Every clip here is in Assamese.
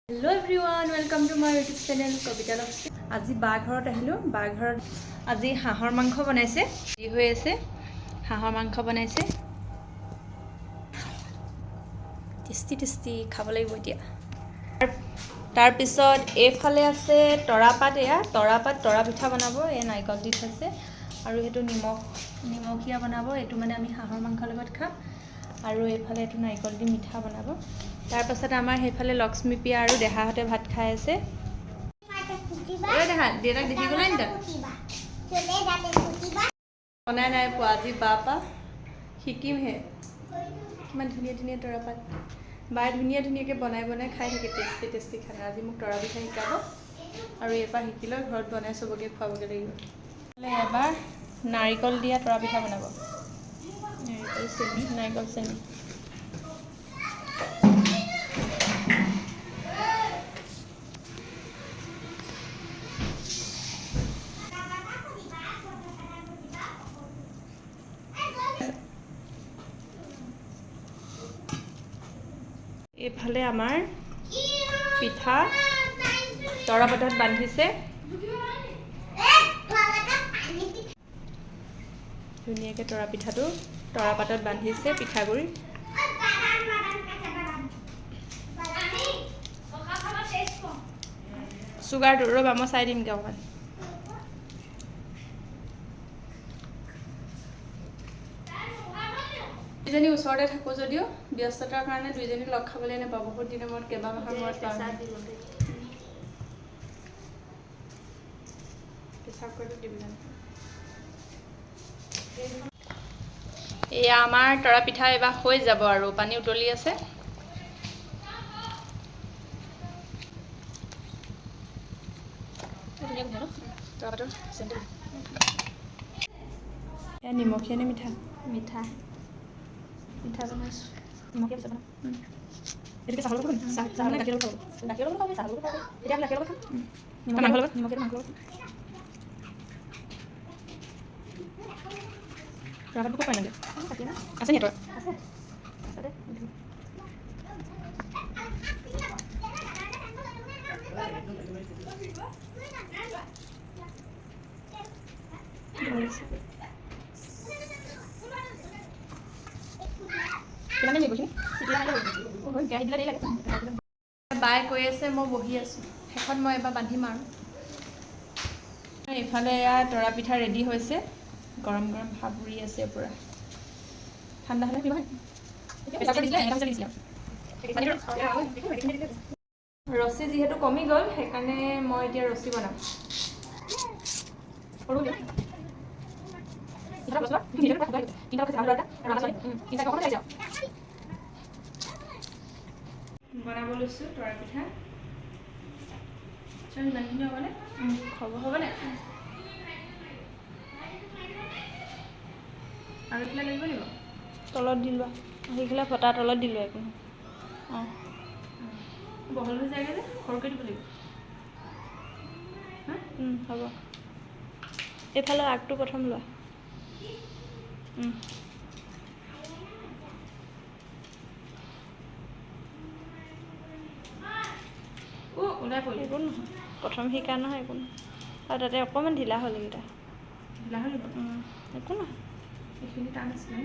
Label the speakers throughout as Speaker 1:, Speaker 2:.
Speaker 1: Hello everyone, welcome to my YouTube channel Kavita Love. আজি বাঘৰত আহিলো বাঘৰত আজি হাঁহৰ মাংস বনাইছে ই হৈ আছে হাঁহৰ মাংস বনাইছে টেষ্টি খাব লাগিব এতিয়া তাৰ পিছত এফালে আছে তৰাপাত তৰা পিঠা বনাব এই নাইকল দি আছে আৰু হেতু নিমখীয়া বনাব এটো মানে আমি হাঁহৰ মাংসৰ লগত খাম আৰু এফালে এটো নাইকল দি মিঠা বনাব তাৰ পাছত আমাৰ হেফালে লক্ষ্মী পিয়া আৰু দেহাহতে ভাত খাই আছে ওই দেখা দেউতাক দেখি গলাই নি বনাই নাই পোৱা আজি বাপা শিকিম হে কিমান ধুনীয়া তৰাপাত বাই ধুনীয়াকে বনাই খাই থাকে টেষ্টি খানা আজি মোক তৰা পিঠা শিকাব আৰু এবাৰ শিকিলে ঘৰত বনাই সবকে খুৱাবগে লাগিব এবাৰ নাৰিকল দিয়া তৰা পিঠা বনাব নাৰিকল চেনি এফালে আমাৰ পিঠা তৰাপাতত বান্ধিছে ধুনীয়াকে তৰা পিঠাটো তৰাপাতত বান্ধিছে পিঠাগুৰি সুগাৰটো ৰবা মই চাই দিম অকমান দুইজনী ওচৰতে থাকো যদিও ব্যস্ততাৰ কাৰণে দুইজনী লগ খাবলৈ নাপাব বহুত দিনৰ মূৰত কেবা মাহৰ মূৰত পেচাব কৰি দিবিজান এয়া আমাৰ তৰা পিঠা এবাৰ হৈ যাব আৰু পানী উতলি আছে এয়া নিমখীয়া নে মিঠা মিঠা বনাইছো নিমখীয়া পিঠা বনাম এটাকে চাহৰ লগত চাহ মানে গাখীৰৰ লগত খাব চাহৰ লগত খাব এতিয়া আমি গাখীৰৰ লগত খাম নিমখীয়া লগত ৰাগাত বুক পাই নাগে আছে নি তোৰ আছে দে বাই কৈ আছে মই বহি আছো শেষত মই এবাৰ বান্ধিম আৰু এইফালে তৰা পিঠা ৰেডি হৈছে গৰম ভাপ উৰি আছে পুৰা ঠাণ্ডা হলে কি হয় ৰছী যিহেতু কমি গ'ল সেইকাৰণে মই এতিয়া ৰছী বনাম বনাব লৈছো তৰা পিঠা ইমানখিনি হ'বনে হ'বনে আৰু এইফালে লাগিব লাগিব তলত দি লোৱা সেইফালে ফটা তলত দি লোৱা একো অঁ বহল হৈ যায়গৈ যে সৰকৈ দিব লাগিব হ'ব এইফালে আগটো প্ৰথম লোৱা ওলাই পৰিলে একো নহয় প্ৰথম শিকা নহয় একো নহয় আৰু তাতে অকণমান ঢিলা হ'ল এইকেইটা ঢিলা হ'ল একো নহয় এইখিনি টান আছিলে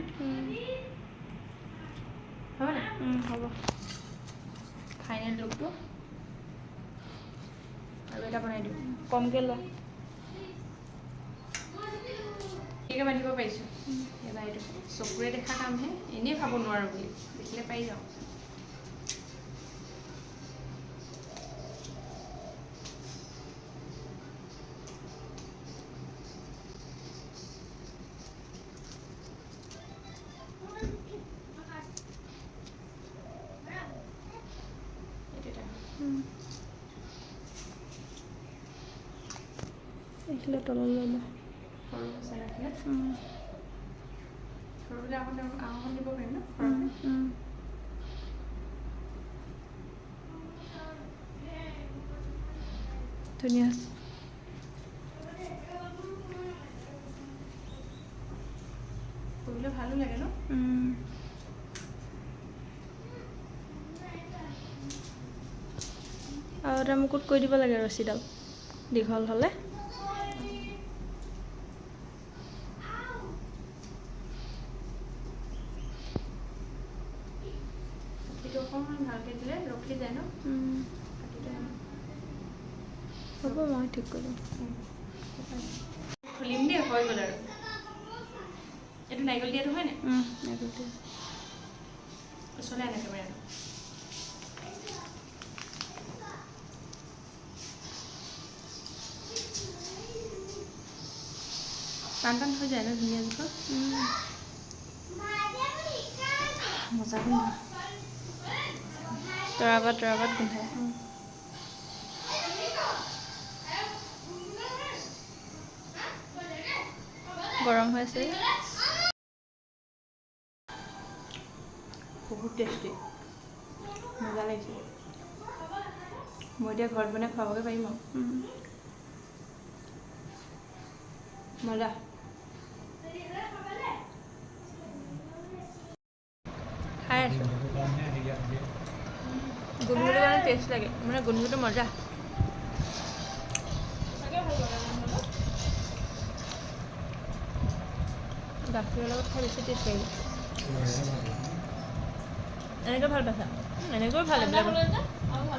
Speaker 1: হ'ব না হ'ব ফাইনেল লুকটো আৰু এটা বনাই দিওঁ কমকৈ লোৱা ঠিকে বান্ধিব পাৰিছোঁ এবাৰ এইটো চকুৰে দেখা কামহে এনেই খাব নোৱাৰোঁ বুলি দেখিলে পাই যাওঁ এইফালে তললৈ ল'বা সৰু চাইডে সৰুলৈ আহোঁ দিব পাৰিম ন ধুনীয়া সৰুলৈ ভালো লাগে ন আৰু এটা মুকুট কৰি দিব লাগে ৰছীডাল দীঘল হ'লে। এইটো অকণমান ভালকৈ দিলে ৰখি যায় ন। হ'ব মই ঠিক কৰি দিম। খুলিম দেই, হৈ গ'ল আৰু। এইটো নাৰিকল দিয়াটো হয় নাই? নাৰিকল দিয়া। ওচৰলৈ আনে কেমেৰাটো। টান টান হৈ যায় ন ধুনীয়া জোখত। মজা গোন্ধ। তৰাপাত গোন্ধায়। গৰম হৈ আছে। বহুত টেষ্টি, মজা লাগিছে। মই এতিয়া ঘৰত বনাই খুৱাবগৈ পাৰিম আৰু। মজা। খাই আছোঁ। গোন্ধটো মানে টেষ্ট লাগে, মানে গোন্ধটো মজা। গাখীৰৰ লগত খাই বেছি টেষ্ট লাগিব। এনেকৈ ভাল পাইছা? এনেকৈও ভাল এইবিলাক। মাংস